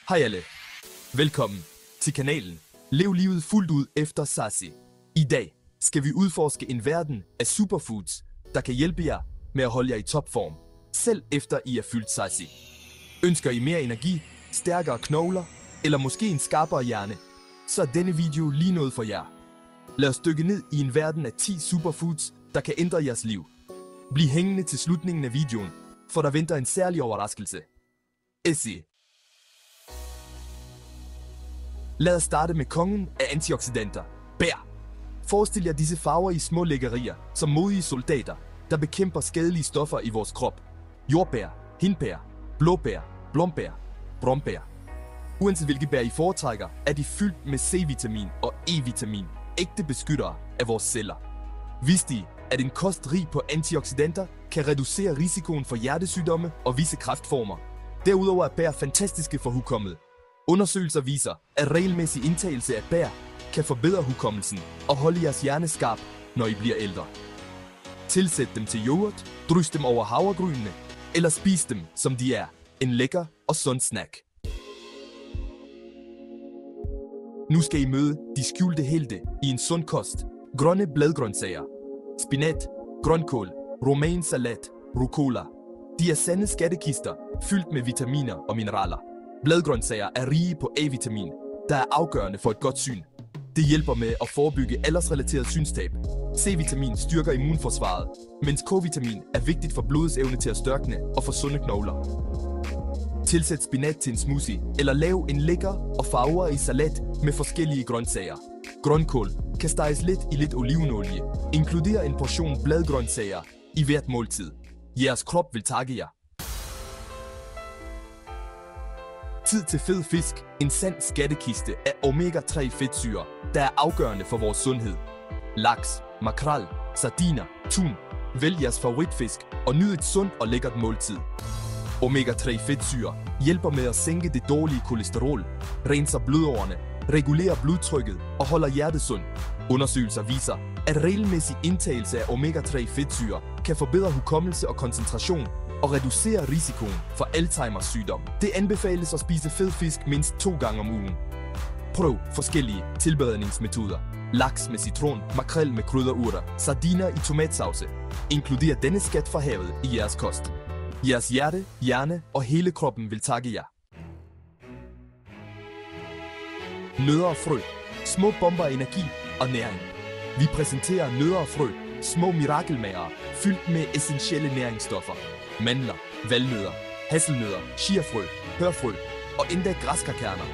Hej alle. Velkommen til kanalen. Lev livet fuldt ud efter Sasi. I dag skal vi udforske en verden af superfoods, der kan hjælpe jer med at holde jer i topform, selv efter I er fyldt Sasi. Ønsker I mere energi, stærkere knogler eller måske en skarpere hjerne, så er denne video lige noget for jer. Lad os dykke ned i en verden af 10 superfoods, der kan ændre jeres liv. Bliv hængende til slutningen af videoen, for der venter en særlig overraskelse. Essie. Lad os starte med kongen af antioxidanter, bær. Forestil jer disse farver i små lækkerier, som modige soldater, der bekæmper skadelige stoffer i vores krop. Jordbær, hindbær, blåbær, blombær, brombær. Uanset hvilke bær I foretrækker, er de fyldt med C-vitamin og E-vitamin, ægte beskyttere af vores celler. Vidste I, at en kost rig på antioxidanter kan reducere risikoen for hjertesygdomme og visse kræftformer? Derudover er bær fantastiske for hukommet. Undersøgelser viser, at regelmæssig indtagelse af bær kan forbedre hukommelsen og holde jeres hjerne skarp, når I bliver ældre. Tilsæt dem til yoghurt, drys dem over havregrynene, eller spis dem, som de er. En lækker og sund snack. Nu skal I møde de skjulte helte i en sund kost. Grønne bladgrøntsager, spinat, grønkål, romaine salat, rucola. De er sande skattekister, fyldt med vitaminer og mineraler. Bladgrøntsager er rige på A-vitamin, der er afgørende for et godt syn. Det hjælper med at forebygge aldersrelateret synstab. C-vitamin styrker immunforsvaret, mens K-vitamin er vigtigt for blodets evne til at størkne og for sunde knogler. Tilsæt spinat til en smoothie, eller lav en lækker og farverig salat med forskellige grøntsager. Grønkål kan steges lidt i lidt olivenolie. Inkluder en portion bladgrøntsager i hvert måltid. Jeres krop vil takke jer. Tid til fed fisk, en sand skattekiste af omega-3 fedtsyrer, der er afgørende for vores sundhed. Laks, makrel, sardiner, tun. Vælg jeres favoritfisk og nyd et sundt og lækkert måltid. Omega-3 fedtsyrer hjælper med at sænke det dårlige kolesterol, renser blodårene, regulerer blodtrykket og holder hjertet sund. Undersøgelser viser, at regelmæssig indtagelse af omega-3 fedtsyrer kan forbedre hukommelse og koncentration og reducere risikoen for Alzheimers sygdom. Det anbefales at spise fed fisk mindst 2 gange om ugen. Prøv forskellige tilberedningsmetoder. Laks med citron, makrel med krydderurter, sardiner i tomatsauce. Inkluder denne skat fra havet i jeres kost. Jeres hjerte, hjerne og hele kroppen vil takke jer. Nødder og frø. Små bomber af energi og næring. Vi præsenterer nødder og frø. Små mirakelmagere, fyldt med essentielle næringsstoffer. Mandler, valnødder, hasselnødder, chiafrø, hørfrø og endda græskarkerner.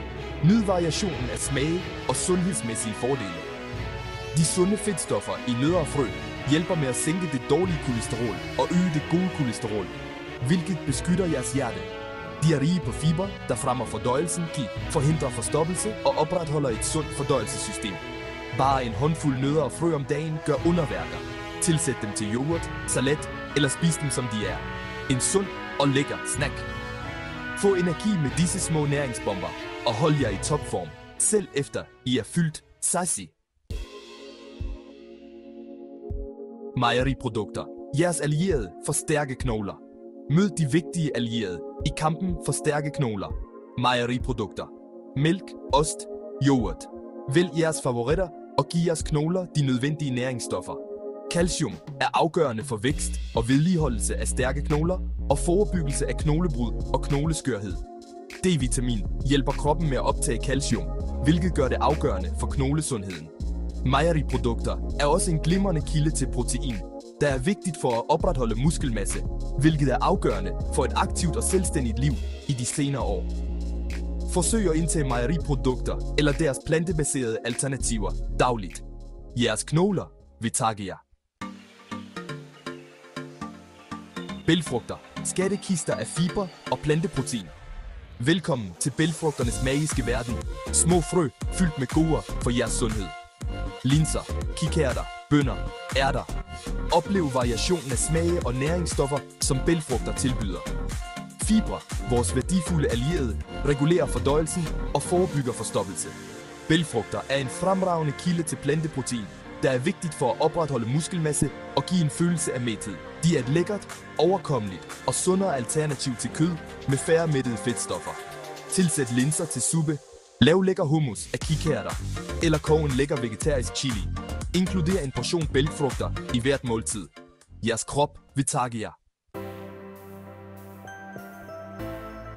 Nyd variationen af smage og sundhedsmæssige fordele. De sunde fedtstoffer i nødder og frø hjælper med at sænke det dårlige kolesterol og øge det gode kolesterol, hvilket beskytter jeres hjerte. De er rige på fiber, der fremmer fordøjelsen, forhindrer forstoppelse og opretholder et sundt fordøjelsessystem. Bare en håndfuld nødder og frø om dagen gør underværker. Tilsæt dem til yoghurt, salat eller spis dem som de er. En sund og lækker snack. Få energi med disse små næringsbomber og hold jer i topform, selv efter I er fyldt Sasi. Mejeriprodukter. Jeres allierede for stærke knogler. Mød de vigtige allierede i kampen for stærke knogler. Mejeriprodukter. Mælk, ost, yoghurt. Vælg jeres favoritter og giv jeres knogler de nødvendige næringsstoffer. Calcium er afgørende for vækst og vedligeholdelse af stærke knogler og forebyggelse af knoglebrud og knogleskørhed. D-vitamin hjælper kroppen med at optage calcium, hvilket gør det afgørende for knoglesundheden. Mejeriprodukter er også en glimrende kilde til protein, der er vigtigt for at opretholde muskelmasse, hvilket er afgørende for et aktivt og selvstændigt liv i de senere år. Forsøg at indtage mejeriprodukter eller deres plantebaserede alternativer dagligt. Jeres knogler vil takke jer. Bælgfrugter. Skattekister af fiber og planteprotein. Velkommen til bælgfrugternes magiske verden. Små frø fyldt med goder for jeres sundhed. Linser, kikærter, bønner, ærter. Oplev variationen af smage og næringsstoffer, som bælgfrugter tilbyder. Fibre, vores værdifulde allierede, regulerer fordøjelsen og forebygger forstoppelse. Bælgfrugter er en fremragende kilde til planteprotein, der er vigtigt for at opretholde muskelmasse og give en følelse af mæthed. De er et lækkert, overkommeligt og sundere alternativ til kød med færre mættede fedtstoffer. Tilsæt linser til suppe. Lav lækker hummus af kikærter. Eller kog en lækker vegetarisk chili. Inkluder en portion bælgfrugter i hvert måltid. Jeres krop vil takke jer.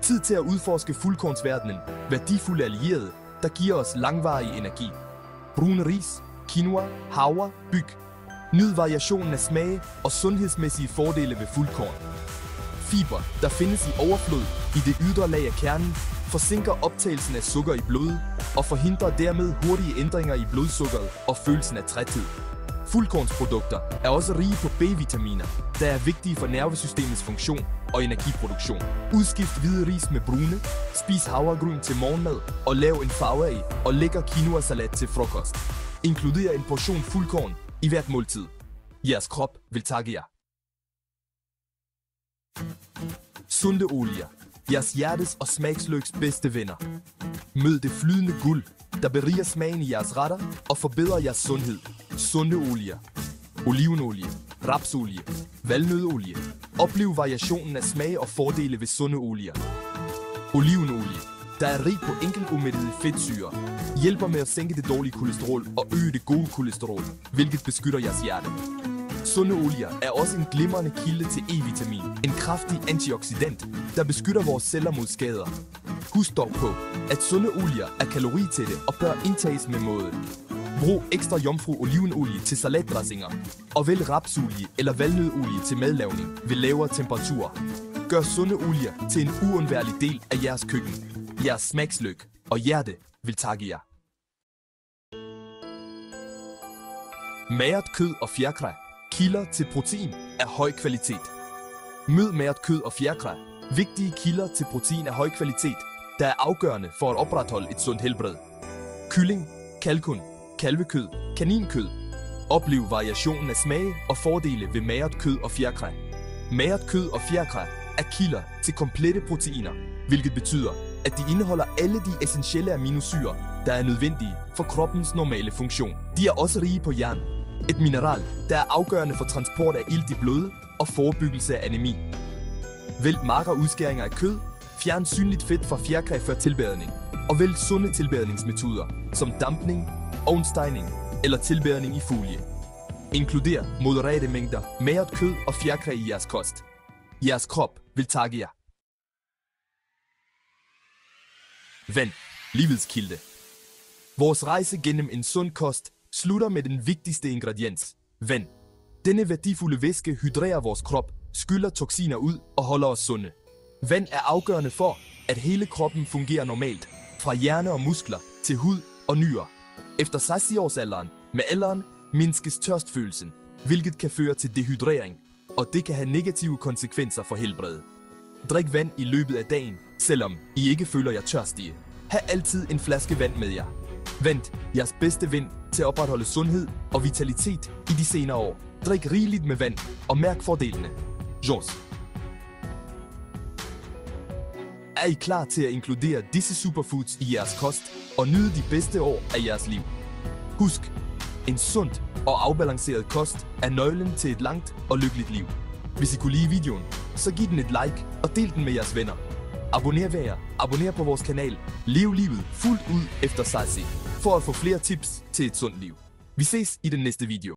Tid til at udforske fuldkornsverdenen. Værdifulde allierede, der giver os langvarig energi. Brune ris, quinoa, havre, byg. Nyd variationen af smage og sundhedsmæssige fordele ved fuldkorn. Fiber, der findes i overflod i det ydre lag af kernen, forsinker optagelsen af sukker i blodet og forhindrer dermed hurtige ændringer i blodsukkeret og følelsen af træthed. Fuldkornsprodukter er også rige på B-vitaminer, der er vigtige for nervesystemets funktion og energiproduktion. Udskift hvide ris med brune, spis havregryn til morgenmad og lav en farve af og lækker quinoa-salat til frokost. Inkluder en portion fuldkorn i hvert måltid. Jeres krop vil takke jer. Sunde olier. Jeres hjertes og smagsløgs bedste venner. Mød det flydende guld, der beriger smagen i jeres retter og forbedrer jeres sundhed. Sunde olier. Olivenolie, rapsolie, valnøddeolie. Oplev variationen af smag og fordele ved sunde olier. Olivenolie, der er rig på enkeltumættede fedtsyrer, hjælper med at sænke det dårlige kolesterol og øge det gode kolesterol, hvilket beskytter jeres hjerte. Sunde olier er også en glimrende kilde til E-vitamin, en kraftig antioxidant, der beskytter vores celler mod skader. Husk dog på, at sunde olier er kaloritætte og bør indtages med måde. Brug ekstra jomfru olivenolie til salatdressinger, og vælg rapsolie eller valnøddeolie til madlavning ved lavere temperaturer. Gør sunde olier til en uundværlig del af jeres køkken. Jeres smagsløg og hjerte vil takke jer. Magret kød og fjerkræ, kilder til protein af høj kvalitet. Mød magret kød og fjerkræ, vigtige kilder til protein af høj kvalitet, der er afgørende for at opretholde et sundt helbred. Kylling, kalkun, kalvekød, kaninkød. Oplev variationen af smage og fordele ved magret kød og fjerkræ. Magret kød og fjerkræ er kilder til komplette proteiner, hvilket betyder, at de indeholder alle de essentielle aminosyrer, der er nødvendige for kroppens normale funktion. De er også rige på jern, et mineral, der er afgørende for transport af ilt i blodet og forebyggelse af anæmi. Vælg magre udskæringer af kød, fjern synligt fedt fra fjerkræ før tilberedning, og vælg sunde tilberedningsmetoder som dampning, ovnstegning eller tilberedning i folie. Inkluder moderate mængder magret kød og fjerkræ i jeres kost. Jeres krop vil takke jer. Vand, livets kilde. Vores rejse gennem en sund kost slutter med den vigtigste ingrediens, vand. Denne værdifulde væske hydrerer vores krop, skyller toksiner ud og holder os sunde. Vand er afgørende for, at hele kroppen fungerer normalt, fra hjerne og muskler til hud og nyrer. Efter 60-årsalderen med alderen mindskes tørstfølelsen, hvilket kan føre til dehydrering, og det kan have negative konsekvenser for helbredet. Drik vand i løbet af dagen, selvom I ikke føler jer tørstige. Ha' altid en flaske vand med jer. Vent jeres bedste ven til at opretholde sundhed og vitalitet i de senere år. Drik rigeligt med vand og mærk fordelene. Jos. Er I klar til at inkludere disse superfoods i jeres kost og nyde de bedste år af jeres liv? Husk, en sund og afbalanceret kost er nøglen til et langt og lykkeligt liv. Hvis I kunne lide videoen, så giv den et like og del den med jeres venner. Abonner på vores kanal. Lev livet fuldt ud efter Sasi for at få flere tips til et sundt liv. Vi ses i den næste video.